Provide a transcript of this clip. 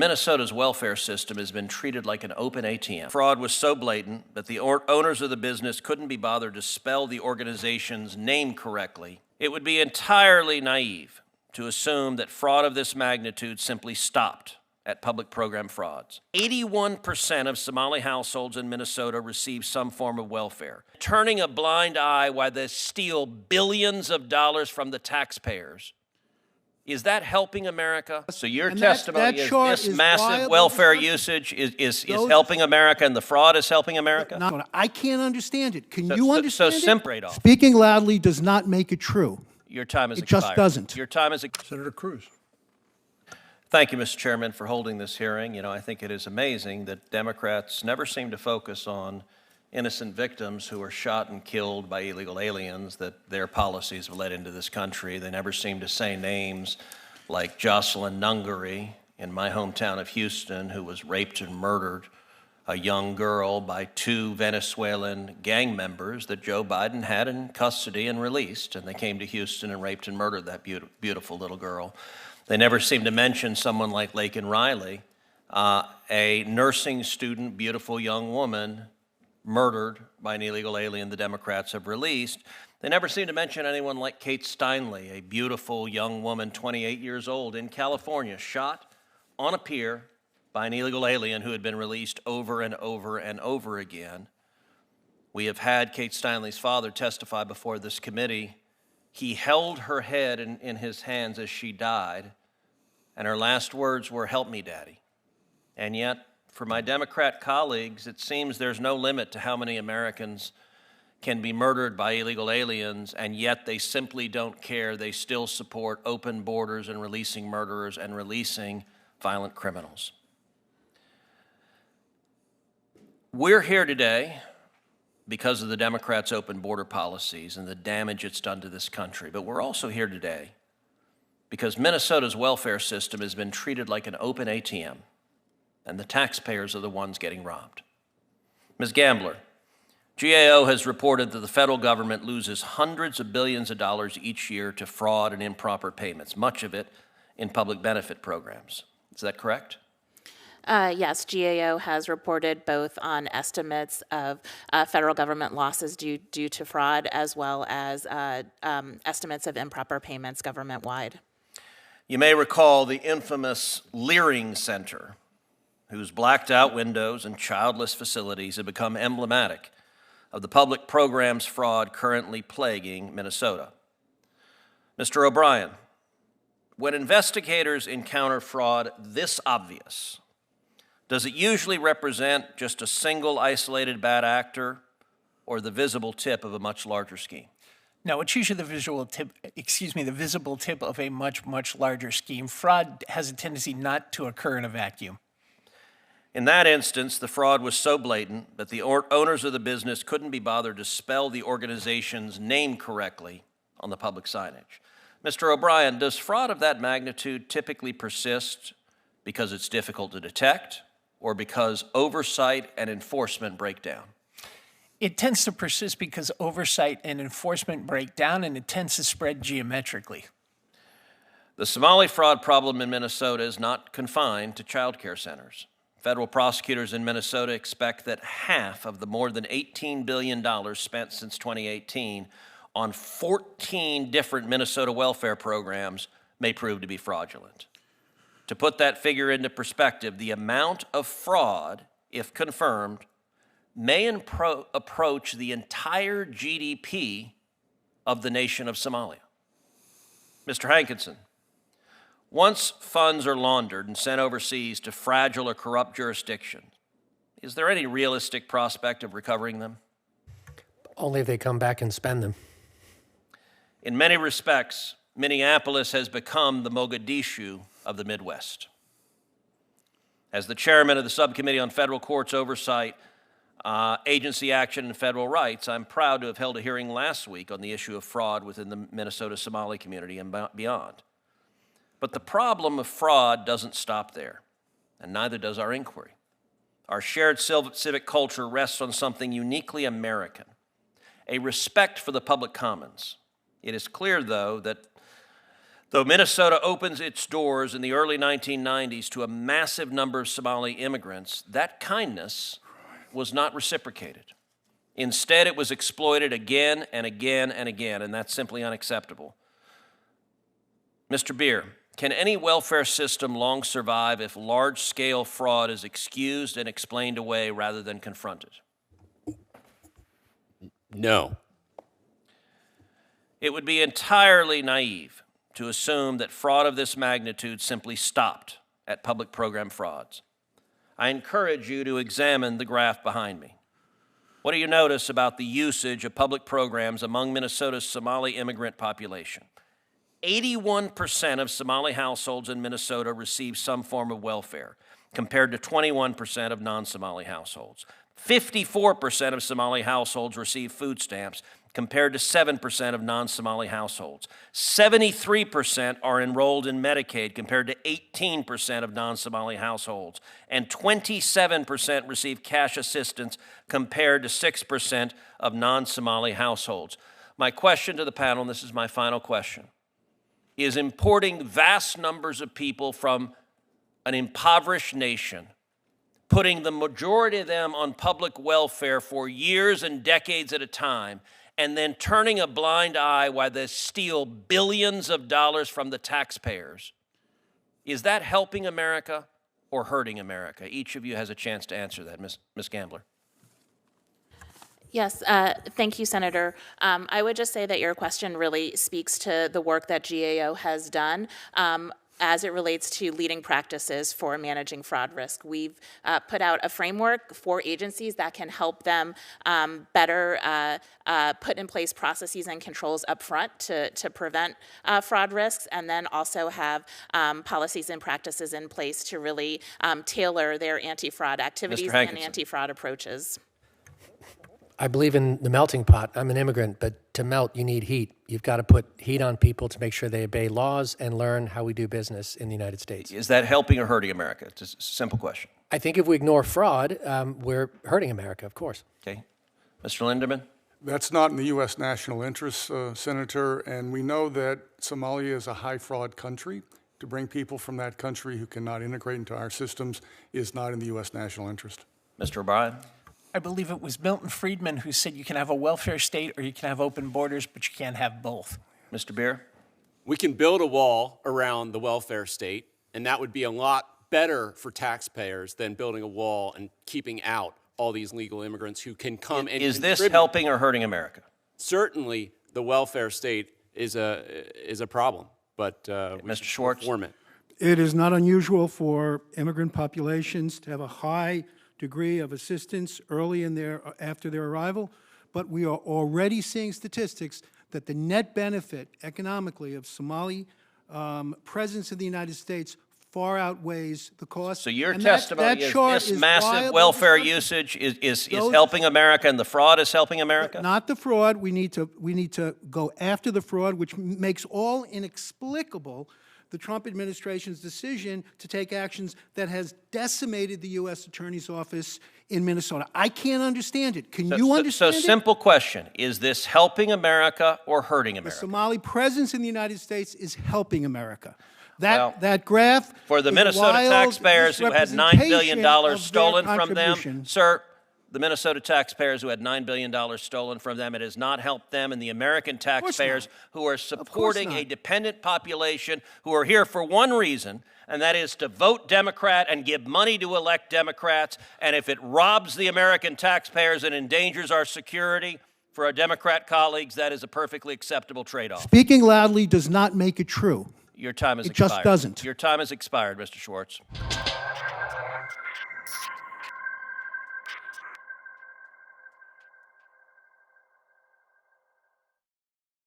Minnesota's welfare system has been treated like an open ATM. Fraud was so blatant that the owners of the business couldn't be bothered to spell the organization's name correctly. It would be entirely naive to assume that fraud of this magnitude simply stopped at public program frauds. 81% of Somali households in Minnesota receive some form of welfare. Turning a blind eye while they steal billions of dollars from the taxpayers. Is that helping America? So your testimony is this massive welfare usage is helping America and the fraud is helping America? No, I can't understand it. Can you understand it? So Speaking loudly does not make it true. your time is expired. It just doesn't. Your time is Senator Cruz. Thank you, Mr. Chairman, for holding this hearing. You know, I think it is amazing that Democrats never seem to focus on innocent victims who are shot and killed by illegal aliens that their policies have led into this country. They never seem to say names like Jocelyn Nungary in my hometown of Houston, who was raped and murdered, a young girl, by two Venezuelan gang members that Joe Biden had in custody and released, and they came to Houston and raped and murdered that beautiful little girl. They never seem to mention someone like Laken Riley, a nursing student, beautiful young woman, murdered by an illegal alien the Democrats have released. They never seem to mention anyone like Kate Steinle, a beautiful young woman, 28 years old, in California, shot on a pier by an illegal alien who had been released over and over and over again. We have had Kate Steinle's father testify before this committee. He held her head in his hands as she died, and her last words were, "Help me, Daddy." And yet, for my Democrat colleagues, it seems there's no limit to how many Americans can be murdered by illegal aliens, and yet they simply don't care. They still support open borders and releasing murderers and releasing violent criminals. We're here today because of the Democrats' open border policies and the damage it's done to this country, but we're also here today because Minnesota's welfare system has been treated like an open ATM, and the taxpayers are the ones getting robbed. Ms. Gambler, GAO has reported that the federal government loses hundreds of billions of dollars each year to fraud and improper payments, much of it in public benefit programs. Is that correct? Yes, GAO has reported both on estimates of federal government losses due to fraud, as well as estimates of improper payments government-wide. You may recall the infamous Leering Center, whose blacked-out windows and childless facilities have become emblematic of the public programs fraud currently plaguing Minnesota. Mr. O'Brien, when investigators encounter fraud this obvious, does it usually represent just a single isolated bad actor or the visible tip of a much larger scheme? No, it's usually the visible tip of a much larger scheme. Fraud has a tendency not to occur in a vacuum. In that instance, the fraud was so blatant that the owners of the business couldn't be bothered to spell the organization's name correctly on the public signage. Mr. O'Brien, does fraud of that magnitude typically persist because it's difficult to detect or because oversight and enforcement break down? It tends to persist because oversight and enforcement break down, and it tends to spread geometrically. The Somali fraud problem in Minnesota is not confined to child care centers. Federal prosecutors in Minnesota expect that half of the more than $18 billion spent since 2018 on 14 different Minnesota welfare programs may prove to be fraudulent. To put that figure into perspective, the amount of fraud, if confirmed, may approach the entire GDP of the nation of Somalia. Mr. Hankinson, once funds are laundered and sent overseas to fragile or corrupt jurisdictions, is there any realistic prospect of recovering them? Only if they come back and spend them. In many respects, Minneapolis has become the Mogadishu of the Midwest. As the chairman of the Subcommittee on Federal Courts Oversight, Agency Action and Federal Rights, I'm proud to have held a hearing last week on the issue of fraud within the Minnesota Somali community and beyond. But the problem of fraud doesn't stop there, and neither does our inquiry. Our shared civic culture rests on something uniquely American, a respect for the public commons. It is clear, though, that Though Minnesota opens its doors in the early 1990s to a massive number of Somali immigrants, that kindness was not reciprocated. Instead, it was exploited again and again and again, and that's simply unacceptable. Mr. Beer, can any welfare system long survive if large-scale fraud is excused and explained away rather than confronted? No. It would be entirely naive to assume that fraud of this magnitude simply stopped at public program frauds. I encourage you to examine the graph behind me. What do you notice about the usage of public programs among Minnesota's Somali immigrant population? 81% of Somali households in Minnesota receive some form of welfare, compared to 21% of non-Somali households. 54% of Somali households receive food stamps, compared to 7% of non-Somali households. 73% are enrolled in Medicaid, compared to 18% of non-Somali households. And 27% receive cash assistance, compared to 6% of non-Somali households. My question to the panel, and this is my final question, is importing vast numbers of people from an impoverished nation, putting the majority of them on public welfare for years and decades at a time, and then turning a blind eye while they steal billions of dollars from the taxpayers. Is that helping America or hurting America? Each of you has a chance to answer that. Ms. Gambler. Yes, thank you, Senator. I would just say that your question really speaks to the work that GAO has done as it relates to leading practices for managing fraud risk. We've put out a framework for agencies that can help them better put in place processes and controls up front to prevent fraud risks, and then also have policies and practices in place to really tailor their anti-fraud activities and anti-fraud approaches. I believe in the melting pot. I'm an immigrant, but to melt, you need heat. You've got to put heat on people to make sure they obey laws and learn how we do business in the United States. Is that helping or hurting America? It's a simple question. I think if we ignore fraud, we're hurting America, of course. Okay. Mr. Linderman? That's not in the U.S. national interest, Senator, and we know that Somalia is a high fraud country. To bring people from that country who cannot integrate into our systems is not in the U.S. national interest. Mr. O'Brien? I believe it was Milton Friedman who said you can have a welfare state or you can have open borders, but you can't have both. Mr. Beer? We can build a wall around the welfare state, and that would be a lot better for taxpayers than building a wall and keeping out all these legal immigrants who can come and Is this contribute. helping or hurting America? Certainly, the welfare state is a problem, but we Mr. should Schwartz? reform it. It is not unusual for immigrant populations to have a high degree of assistance early in after their arrival, but we are already seeing statistics that the net benefit economically of Somali presence in the United States far outweighs the cost. So your And testimony is this massive welfare usage is helping America, and the fraud is helping America? Not the fraud. We need to go after the fraud, which makes all inexplicable the Trump administration's decision to take actions that has decimated the U.S. Attorney's Office in Minnesota. I can't understand it. Can you understand it? So simple question. Is this helping America or hurting The America? Somali presence in the United States is helping America. That graph For the is Minnesota wild taxpayers who had $9 billion misrepresentation of their stolen from them, contribution. sir, the Minnesota taxpayers who had $9 billion stolen from them, it has not helped them, and the American taxpayers who are supporting a dependent population who are here for one reason, and that is to vote Democrat and give money to elect Democrats, and if it robs the American taxpayers and endangers our security, for our Democrat colleagues, that is a perfectly acceptable trade-off. Speaking loudly does not make it true. Your time has It expired. just doesn't. Your time has expired, Mr. Schwartz.